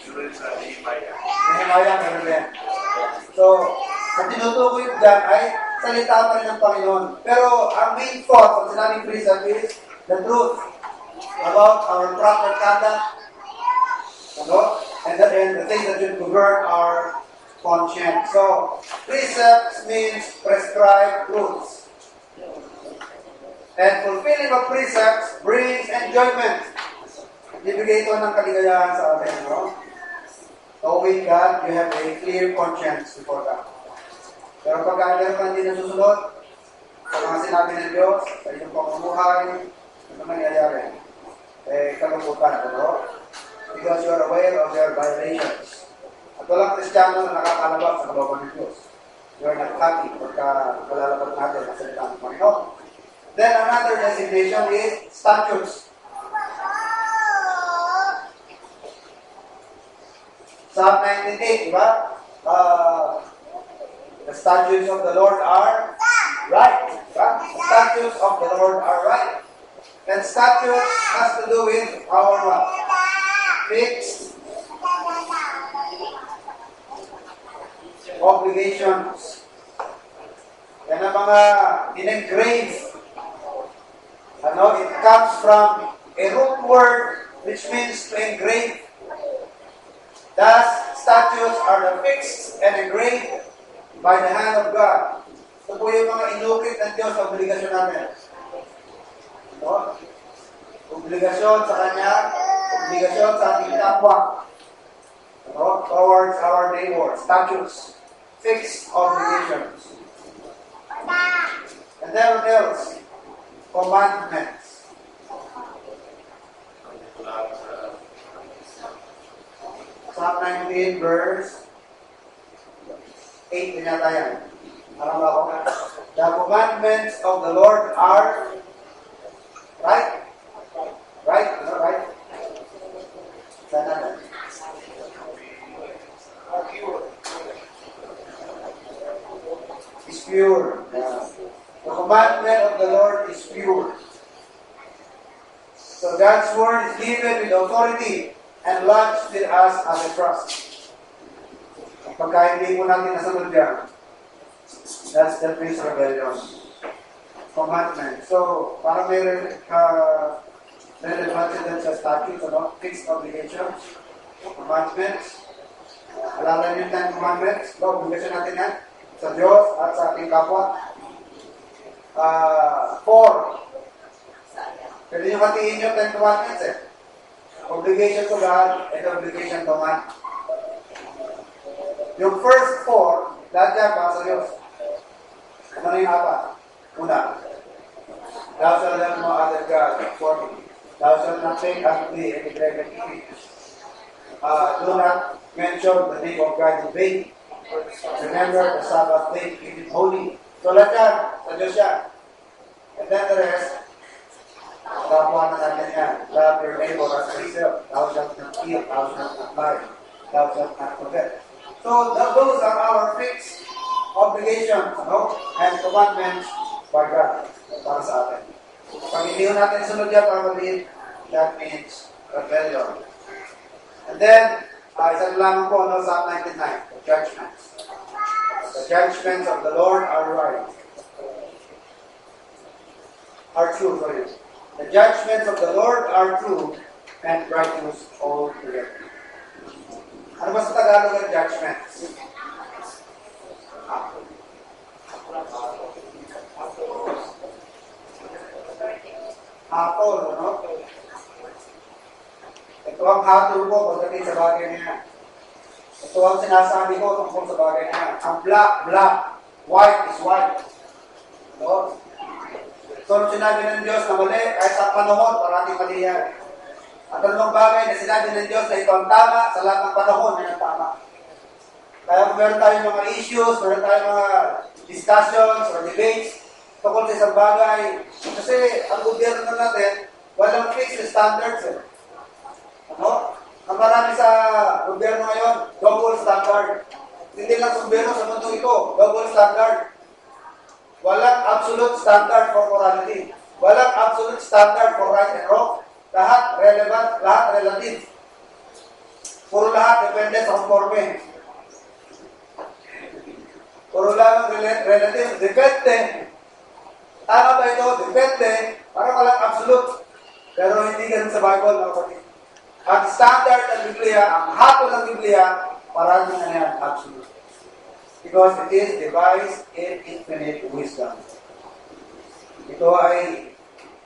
Nehemiah, meron din. So, ang tinutukoy dyan ay salita pa rin ng Panginoon. Pero ang main thought, ang sinabing precept is the truth about our proper conduct, and the things that should govern our conscience. So, precepts means prescribed truths. And fulfilling of precepts brings enjoyment. Ibigay ito ng kaligayahan sa atin, Knowing God, you have a clear conscience before God. Pero pag meron kang hindi nasusunod sa mga sinabi ng Diyos, sa iyong pamumuhay, ano mangyayari? Kalungkutan, Because you are aware of their violations. At walang Kristiyano na nakakalabas sa kalooban ng Diyos. You are not happy pagka kalalabas natin ang salita ng Panginoon. Then another designation is statutes. Psalm 98, diba? The statutes of the Lord are right. Diba? The statutes of the Lord are right. And statutes has to do with our fixed obligations. Yan ang mga in-engrave. It comes from a root word which means to engrave. Thus, statutes are the fixed and engraved by the hand of God. Ito po yung mga inukit ng Diyos sa obligasyon namin. Obligasyon sa Kanya, obligasyon sa ating kapwa. Towards our neighbor, statutes, fixed obligations. And then what else? Commandments. Sa Psalm 19 verse 8 din yata yan. Alam ba ako? The commandments of the Lord are right? Right? Ano right? Sana na. Is pure. Yeah. The commandment of the Lord is pure. So God's word is given with authority and lodged in us as a trust. Pagka hindi mo natin nasunod yan, that's the place of rebellion. Commandment. So, parang may relevance din sa statutes, fixed obligations, commandments. Alala niyo yung 10 commandments? Obligasyon natin yan sa Diyos at sa ating kapwa. 4. Pwede nyo katiin yung 10 commandments eh. Obligation to God and obligation to man. Yung first 4, lahat yan para sa Diyos. Ano na yung 4? Una, thou shalt have no other God before me. Thou shalt not take unto thee any graven image. Do not mention the name of God in vain. Remember the Sabbath day, keep it holy. So lahat yan, sa Diyos yan. And then the rest, kapwa na natin yan. Love your neighbor as yourself. Thou shalt not kill, thou shalt not lie, thou shalt not forget. So those are our fixed obligations, and commandments by God para sa atin. Pag hindi natin sunod yan, kapatid, that means rebellion. And then, isa lamang po, Psalm 99, the judgments. The judgments of the Lord are right. Are true, sorry. The judgments of the Lord are true and righteous altogether. Ano ba sa Tagalog ang judgments? Hatol, ano? Ito ang hatol ko pagdating sa bagay niya. Ito ang sinasabi ko tungkol sa bagay niya. Ang black, black. White is white. No? So, nung sinabi ng Diyos na mali, kahit sa panahon, parating mali yan. At anong bagay na sinabi ng Diyos na ito ang tama, sa lahat ng panahon, yan ang tama. Kaya kung meron tayong mga issues, meron tayong mga discussions or debates tungkol sa isang bagay, kasi ang gobyerno natin, walang fixed standards eh. Ano? Ang marami sa gobyerno ngayon, double standard. Hindi lang sa gobyerno sa mundo ito, double standard. Walang absolute standard for morality. Walang absolute standard for right and wrong. Lahat relevant, lahat relative. Puro lahat depende sa conforme. Puro lang relative. Depende. Tama ba ito? Depende. Parang walang absolute. Pero hindi ganun sa Bible, mga kapatid. Ang standard ng Biblia, ang hatol ng Biblia, maraming na yan, absolute. Because it is devised in infinite wisdom. Ito ay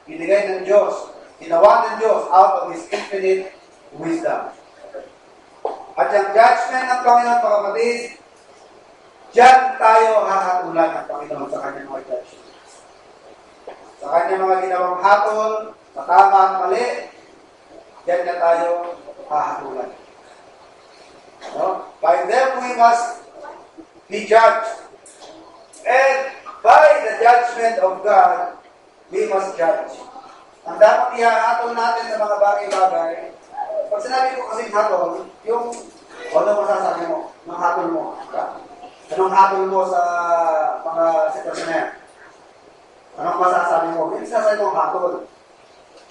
binigay ng Diyos, ginawa ng Diyos out of His infinite wisdom. At yung judgment ng Panginoon, mga kapatid, diyan tayo hahatulan ng Panginoon sa kanyang mga judgment. Sa kanyang mga ginawang hatol, sa tama at mali, diyan na tayo hahatulan. No? By them we must be judged. And by the judgment of God, we must judge. Ang dapat ihahatol natin sa mga bagay-bagay, pag sinabi ko kasing hatol, yung ano masasabi mo, ng hatol mo. Anong hatol mo sa mga sitwasyon na yan? Anong masasabi mo? Yung sasabi mo hatol.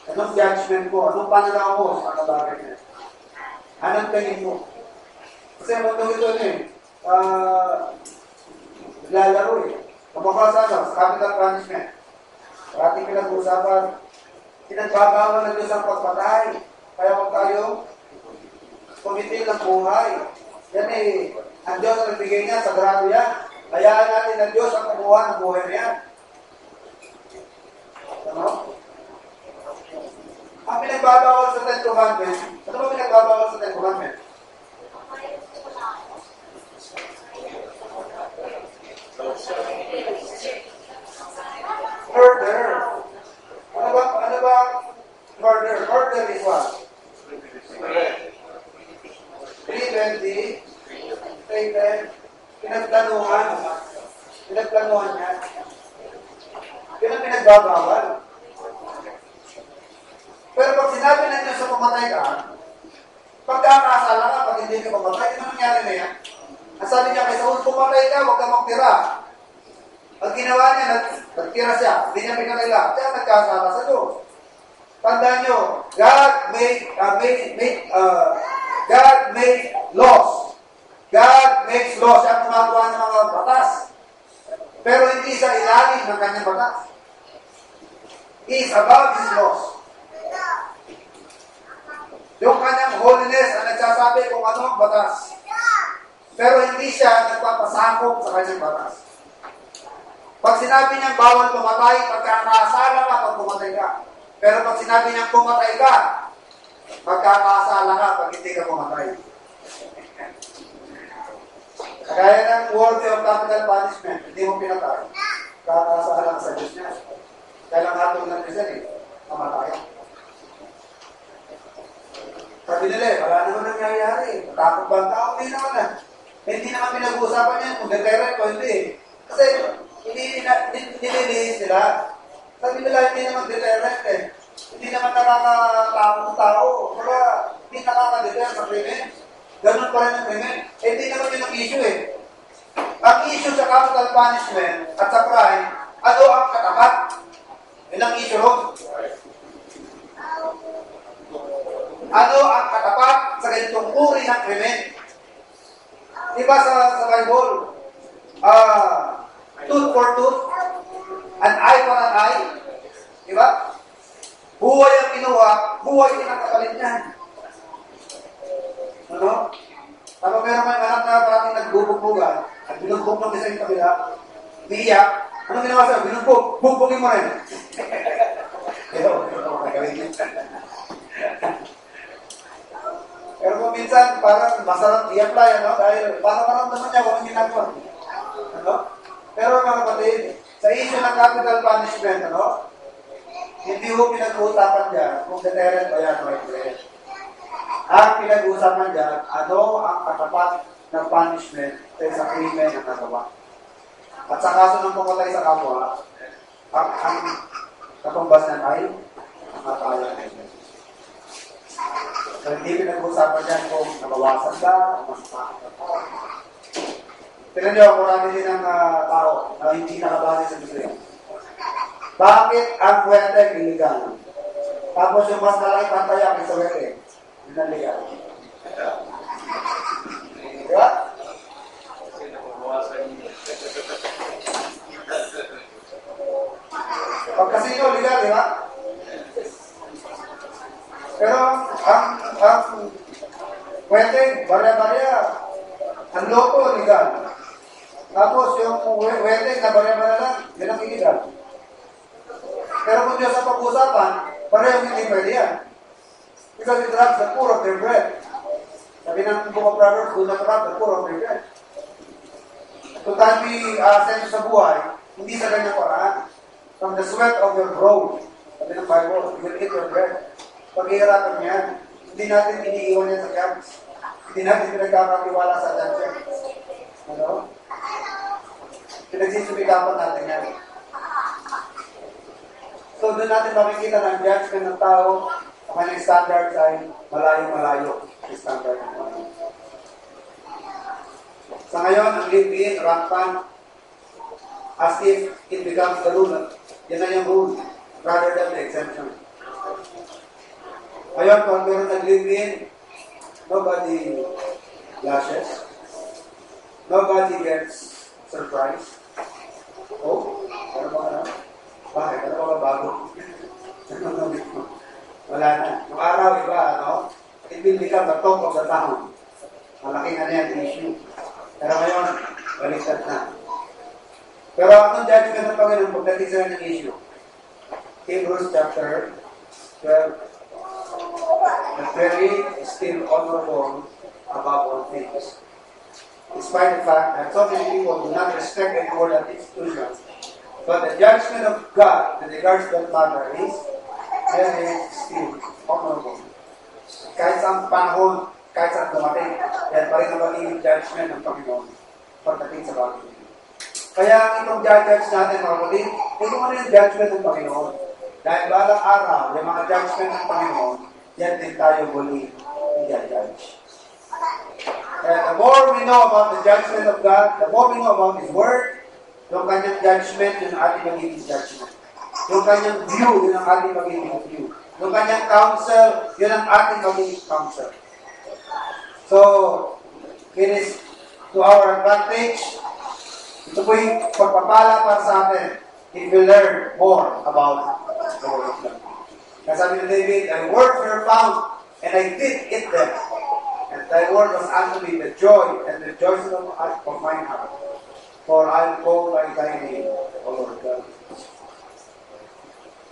Anong judgment mo? Anong pananaw mo sa mga bagay na yan? Anong tingin mo? Kasi mundo ito lalaro eh. Kumabasa sa capital punishment. Parating pinag-usapan, pinagbabawal ng Diyos ang pagpatay. Kaya kung tayo, kumitil ng buhay. Yan eh, ang Diyos ang nagbigay niya, sagrado yan. Hayaan natin ng Diyos ang kumuha ng buhay na yan. Ano? Ang pinagbabawal sa Ten Commandments, ano ba pinagbabawal sa Ten Commandments? Murder. Ano ba murder? Murder is what? Premeditated 3:20, 3:10, pinagplanuhan niya. Yun ang pinagbabawal. Pero pag sinabi na Diyos sa pumatay ka, pagkakasala ka, pag hindi ka pumatay, ano nangyari na yan? Ang sabi niya kay Saul, pumatay ka, huwag ka magtira. Ang ginawa niya, nagtira siya, hindi niya pinatay lahat. Kaya nagkasala sa Diyos. Tandaan nyo, God made laws. God makes laws. Siya ang gumagawa ng mga batas. Pero hindi sa ilalim ng kanyang batas. He is above His laws. Yung kanyang holiness ang nagsasabi kung ano ang batas. Pero hindi siya nagpapasakop sa kanyang batas. Pag sinabi niyang bawal pumatay, pagkakasala ka pag pumatay ka. Pero pag sinabi niyang pumatay ka, pagkakasala ka pag hindi ka pumatay. Kaya ng worthy of capital punishment, hindi mo pinatay. Kakasala ka sa Diyos niya. Kaya lang hatong ng Diyos yan mamatay. Sabi nila wala naman nangyayari. Takot ba ang tao? Hindi naman Hindi naman pinag-uusapan yan kung deterrent o hindi. Kasi nililihis nila. Sabi nila hindi naman deterrent Hindi naman nakakatakot ng tao. Kaya hindi nakaka-deterrent sa krimen. Ganun pa rin ang krimen. Hindi naman yun ang issue Ang issue sa capital punishment at sa crime, ano ang katapat? Yun ang issue ron. Ano ang katapat sa ganitong uri ng krimen? Diba sa Bible? Tooth for tooth, an eye for an eye. Diba? Buhay ang kinuha, buhay din ang kapalit niya. Ano? Tapos meron may anak na parating nagbubugbugan at binugbog ng isa yung kabila, umiiyak. Anong ginawa sa'yo? Binugbog, bugbogin mo rin. Pero kung minsan, parang masarap i-apply, dahil parang maramdaman niya kung anong ginagawa. Pero mga kapatid, sa issue ng capital punishment, hindi ho pinag-uusapan dyan kung deterrent ba yan o hindi. Ang pinag-uusapan dyan, ano ang katapat ng punishment sa krimen na nagawa. At sa kaso ng pumatay sa kapwa, ang katumbas na ay matayan. So, hindi pinag-uusapan dyan kung nabawasan ka, mas makakatawa. Tignan nyo, marami din ang tao na hindi nakabase sa Biblia. Bakit ang kwente illegal? Tapos yung mas malaki pantaya kaysa wete, yun ang legal. Diba? Pag kasino, legal, diba? Pero ang kwente, barya-barya, ang loko, legal. Tapos yung wedding na barya-barya lang, yun ang illegal. Pero kung Diyos ang pag-usapan, parehong hindi pwede yan. Because it robs the poor of their bread. Sabi ng Book of Proverbs, do not rob the poor of their bread. Kung tayo may senso sa buhay, hindi sa ganyang paraan. From the sweat of your brow, sabi ng Bible, you will eat your bread. Pag-ihirapan yan, hindi natin iniiwan yan sa camps. Hindi natin pinagkakatiwala sa dungeon. Pinagsisumikapan natin yan. So, doon natin makikita ng judgment ng tao, ang kanyang standards ay malayo-malayo sa standard ng tao. Sa ngayon, ang live-in, rampant, as if it becomes the rule. Yan na yung rule, rather than the exemption. Ngayon, kung meron nag-live-in, nobody blushes. Nobody gets surprised. Oh, ano ba na? Bakit? Ano ba bago? Wala na. Noong araw, iba, it will become the talk of the town. Malaki na yan, issue. Pero ngayon, baliktad na. Pero anong judgment ng Panginoon pagdating sa ng issue? Hebrews chapter 12. The very is still honorable above all things. Despite the fact that so many people do not respect and hold that institution, but the judgment of God in regards to that matter is still honorable. Kahit sa panahon, kahit saan dumating, yan pa rin ang magiging judgment ng Panginoon pagdating sa bagay. Kaya itong judgment natin, mga kapatid, ito ano yung judgment ng Panginoon. Dahil balang araw, yung mga judgment ng Panginoon, yan din tayo muli i-judge. And the more we know about the judgment of God, the more we know about His Word, yung kanyang judgment, yun ang ating magiging judgment. Yung kanyang view, yun ang ating magiging view. Yung kanyang counsel, yun ang ating magiging counsel. So, it is to our advantage. Ito po yung pagpapala para sa atin if we learn more about the Word of God. Sabi ni David, "Thy words were found, and I did eat them. And thy word was unto me the joy and the rejoicing of mine heart. For I will call by thy name, O Lord God."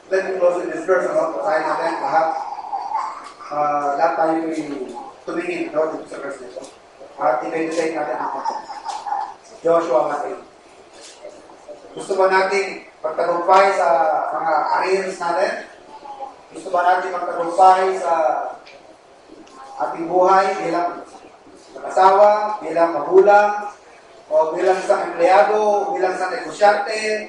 Let me close with this verse. Pasahin natin lahat. Lahat tayo tumingin dito sa verse nito. At i-meditate natin ang content. Joshua 1:8. Gusto ba nating pagtagumpay sa mga careers natin? Gusto ba natin magtagumpay sa ating buhay bilang mag-asawa, bilang magulang, o bilang isang empleyado, bilang isang negosyante,